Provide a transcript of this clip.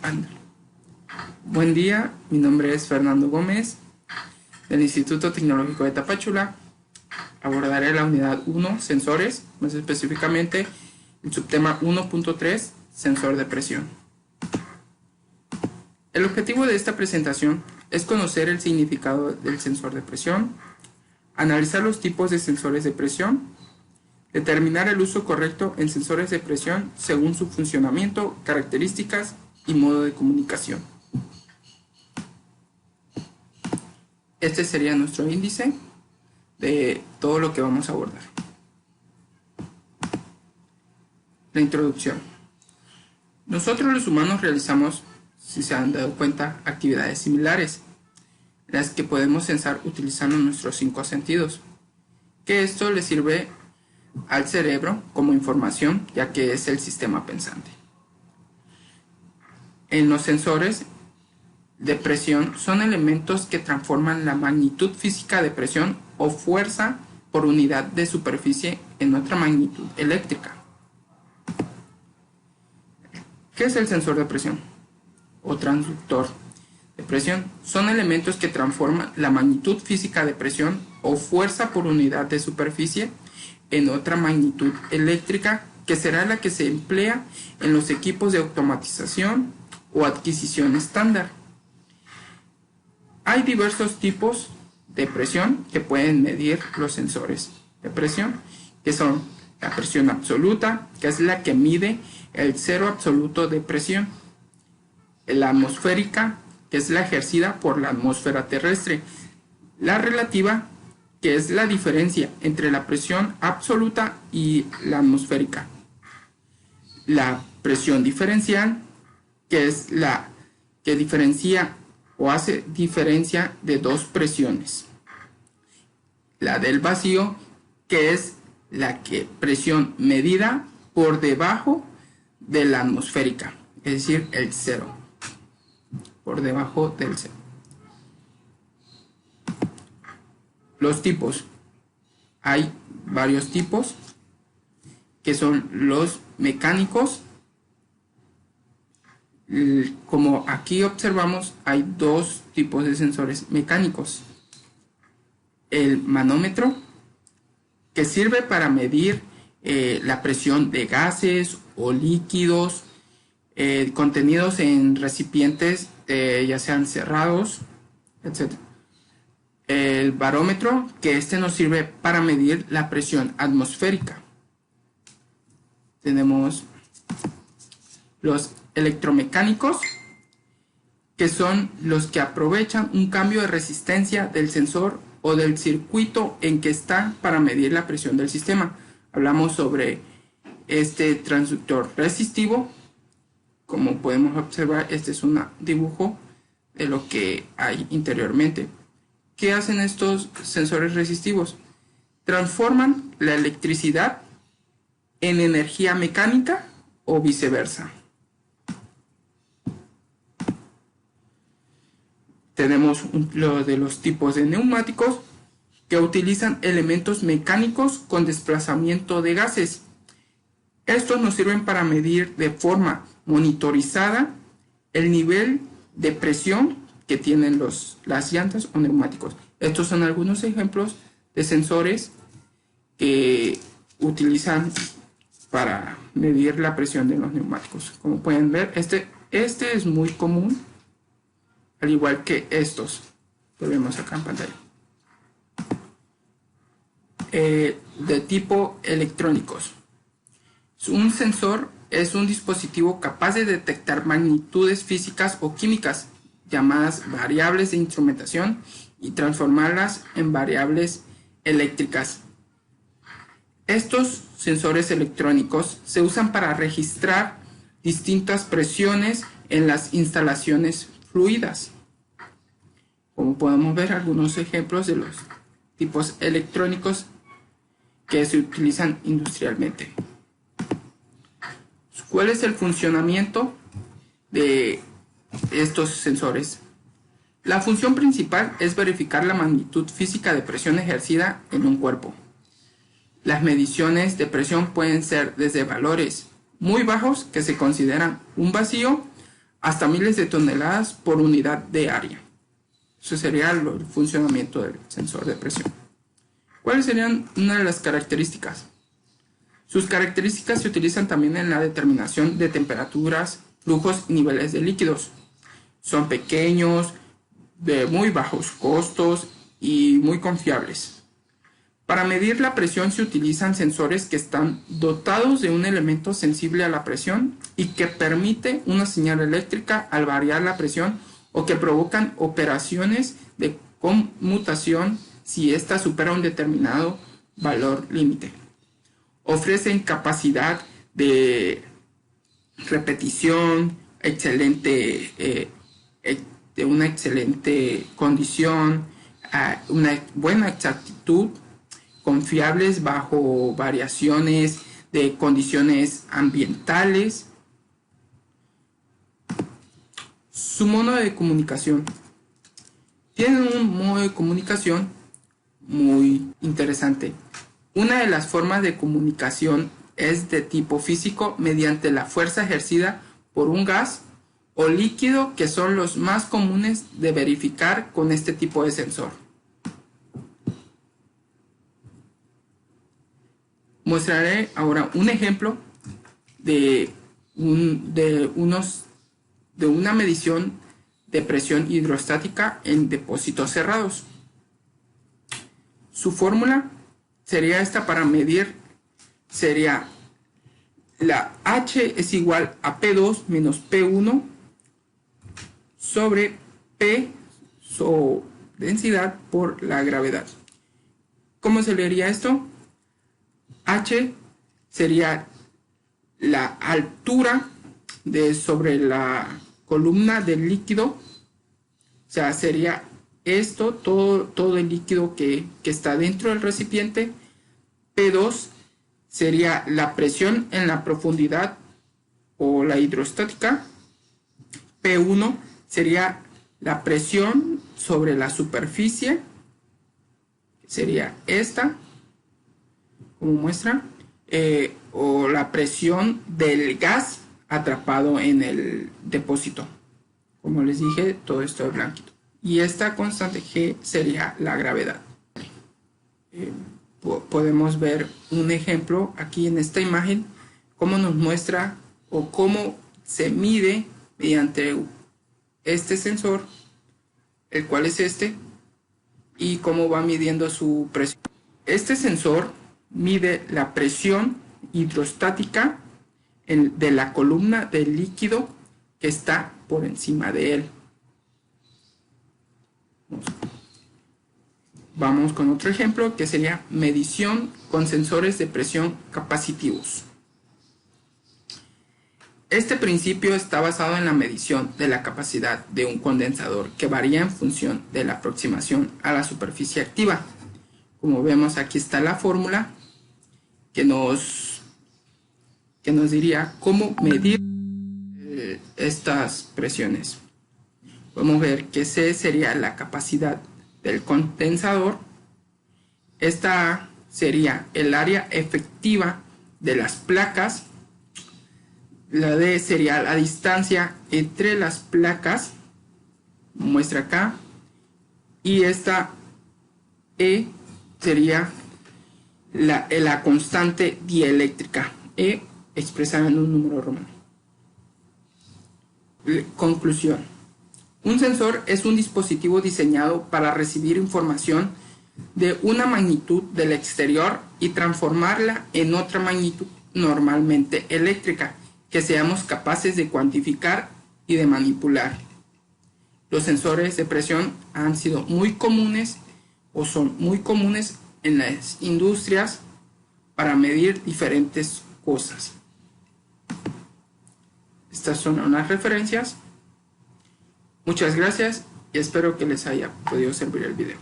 Anda. Buen día, mi nombre es Fernando Gómez del Instituto Tecnológico de Tapachula. Abordaré la unidad 1, sensores, más específicamente el subtema 1.3, sensor de presión. El objetivo de esta presentación es conocer el significado del sensor de presión, analizar los tipos de sensores de presión, determinar el uso correcto en sensores de presión según su funcionamiento, características y modo de comunicación. Este sería nuestro índice de todo lo que vamos a abordar. La introducción. Nosotros los humanos realizamos, si se han dado cuenta, actividades similares, las que podemos sensar utilizando nuestros 5 sentidos, que esto le sirve al cerebro como información, ya que es el sistema pensante. En los sensores de presión son elementos que transforman la magnitud física de presión o fuerza por unidad de superficie en otra magnitud eléctrica. ¿Qué es el sensor de presión o transductor de presión? Son elementos que transforman la magnitud física de presión o fuerza por unidad de superficie en otra magnitud eléctrica, que será la que se emplea en los equipos de automatización o adquisición estándar. Hay diversos tipos de presión que pueden medir los sensores de presión, que son la presión absoluta, que es la que mide el cero absoluto de presión, la atmosférica, que es la ejercida por la atmósfera terrestre, la relativa, que es la diferencia entre la presión absoluta y la atmosférica, la presión diferencial, que es la que diferencia o hace diferencia de dos presiones, la del vacío, que es la presión medida por debajo de la atmosférica, es decir, el cero, por debajo del cero. Los tipos. Hay varios tipos, que son los mecánicos. Como aquí observamos, hay dos tipos de sensores mecánicos. El manómetro, que sirve para medir la presión de gases o líquidos contenidos en recipientes ya sean cerrados, etc. El barómetro, que nos sirve para medir la presión atmosférica. Tenemos los electromecánicos, que son los que aprovechan un cambio de resistencia del sensor o del circuito en que está para medir la presión del sistema. Hablamos sobre este transductor resistivo. Como podemos observar, este es un dibujo de lo que hay interiormente. ¿Qué hacen estos sensores resistivos? Transforman la electricidad en energía mecánica o viceversa. Tenemos lo de los tipos de neumáticos, que utilizan elementos mecánicos con desplazamiento de gases. Estos nos sirven para medir de forma monitorizada el nivel de presión que tienen las llantas o neumáticos. Estos son algunos ejemplos de sensores que utilizan para medir la presión de los neumáticos. Como pueden ver, este es muy común, al igual que estos que vemos acá en pantalla. De tipo electrónicos. Un sensor es un dispositivo capaz de detectar magnitudes físicas o químicas, llamadas variables de instrumentación, y transformarlas en variables eléctricas. Estos sensores electrónicos se usan para registrar distintas presiones en las instalaciones fluidas. Como podemos ver, algunos ejemplos de los tipos electrónicos que se utilizan industrialmente. ¿Cuál es el funcionamiento de estos sensores? La función principal es verificar la magnitud física de presión ejercida en un cuerpo. Las mediciones de presión pueden ser desde valores muy bajos, que se consideran un vacío, hasta miles de toneladas por unidad de área. Eso sería el funcionamiento del sensor de presión. ¿Cuáles serían una de las características? Sus características se utilizan también en la determinación de temperaturas, flujos y niveles de líquidos. Son pequeños, de muy bajos costos y muy confiables. Para medir la presión se utilizan sensores que están dotados de un elemento sensible a la presión y que permite una señal eléctrica al variar la presión o que provocan operaciones de conmutación si ésta supera un determinado valor límite. Ofrecen capacidad de repetición, de una excelente condición, una buena exactitud, confiables bajo variaciones de condiciones ambientales. Su modo de comunicación. Tienen un modo de comunicación muy interesante. Una de las formas de comunicación es de tipo físico mediante la fuerza ejercida por un gas o líquido, que son los más comunes de verificar con este tipo de sensor. Mostraré ahora un ejemplo de una medición de presión hidrostática en depósitos cerrados. Su fórmula sería esta para medir, sería la H es igual a P2 menos P1 sobre P, su densidad, por la gravedad. ¿Cómo se leería esto? H sería la altura sobre la columna del líquido, o sea, sería esto, todo el líquido que está dentro del recipiente. P2 sería la presión en la profundidad o la hidrostática. P1 sería la presión sobre la superficie, sería esta, como muestra, o la presión del gas atrapado en el depósito. Como les dije, todo esto es blanquito. Y esta constante G sería la gravedad. Podemos ver un ejemplo aquí en esta imagen, cómo nos muestra o cómo se mide mediante este sensor, el cual es este, y cómo va midiendo su presión. Este sensor mide la presión hidrostática de la columna del líquido que está por encima de él. Vamos con otro ejemplo, que sería medición con sensores de presión capacitivos. Este principio está basado en la medición de la capacidad de un condensador, que varía en función de la aproximación a la superficie activa. Como vemos, aquí está la fórmula que nos diría cómo medir estas presiones. Podemos ver que C sería la capacidad del condensador. Esta sería el área efectiva de las placas. La D sería la distancia entre las placas, muestra acá. Y esta E sería la constante dieléctrica, E expresada en un número romano. Conclusión. Un sensor es un dispositivo diseñado para recibir información de una magnitud del exterior y transformarla en otra magnitud, normalmente eléctrica, que seamos capaces de cuantificar y de manipular. Los sensores de presión han sido muy comunes o son muy comunes en las industrias para medir diferentes cosas. Estas son unas referencias. Muchas gracias y espero que les haya podido servir el video.